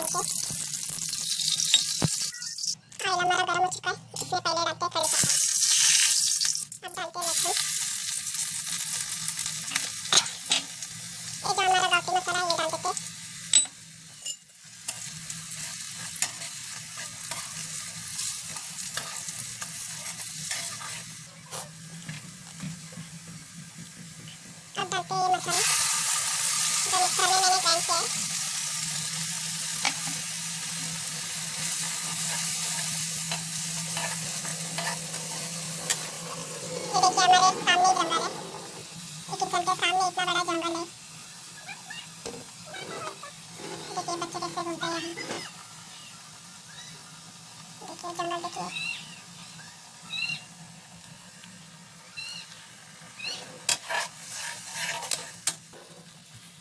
के ऑयल हमारा गर्म हो चुका है, इसमें पहले डालते हैं कड़ी पत्ता। अब डालते हैं लहसुन। ये जो हमारा लौकी मसाला है ये डाल देते हैं। अब डालते हैं ये मसाला जो मिक्सर में मैंने ग्राइंड किया है। ये देखिए हमारे सामने जंगल है, ये किचन के सामने इतना बड़ा जंगल है। देखिए बच्चे कैसे घूमते हैं यहाँ। देखिए जंगल देखिए।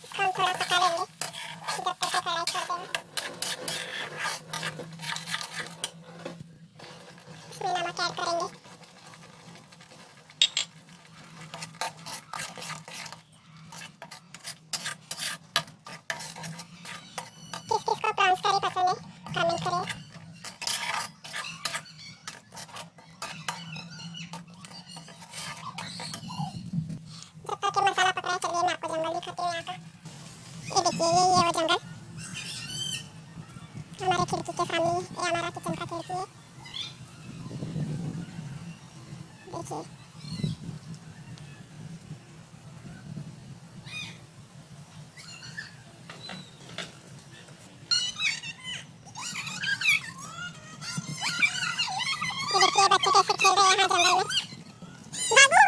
इसको हम थोड़ा पका लेंगे जब तक ये कढ़ाई छोड़ देगा। इसमें नमक ऐड करेंगे। किस किस को प्रॉन्स करी पसंद है कमेंट करें। जब तक ये मसाला पक रहा है चलिए मैं आपको जंगल दिखाती हूँ यहाँ का। ये देखिए ये वो जंगल हमारे खिड़की के सामने है। ये हमारा किचन का खिड़की है। देखिए ये बच्चे कैसे खेल रहे हैं यहाँ जंगल में। बाबू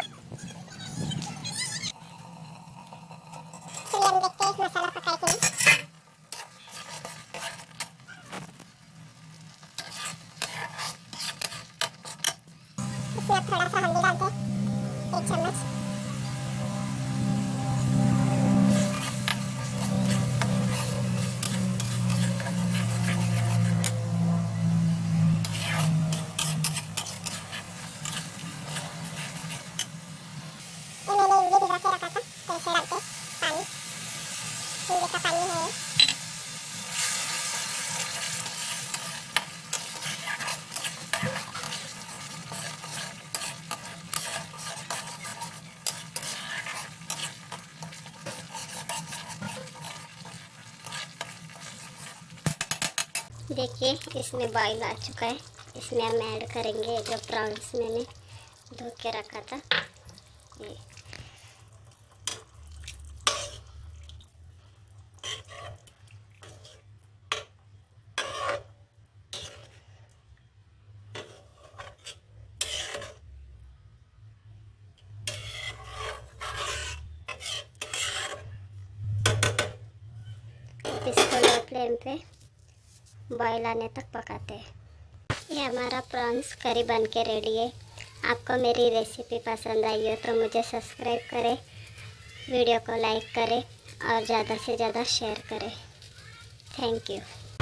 चलिए हम देखते हैं मसाला पका है कि नहीं। इसमें अब थोड़ा सा हल्दी डालते हैं 1 चम्मच। ये मैंने इमली भिगा के रखा था तो इसे डालते पानी। इमली का पानी है। देखिए इसमें बॉईल आ चुका है। इसमें हम ऐड करेंगे जो प्रॉन्स मैंने धो के रखा था ये। इसको लो फ्लेम पे बॉईल आने तक पकाते हैं। ये हमारा प्रॉन्स करी बन के रेडी है। आपको मेरी रेसिपी पसंद आई हो तो मुझे सब्सक्राइब करें, वीडियो को लाइक करें और ज़्यादा से ज़्यादा शेयर करें। Thank you.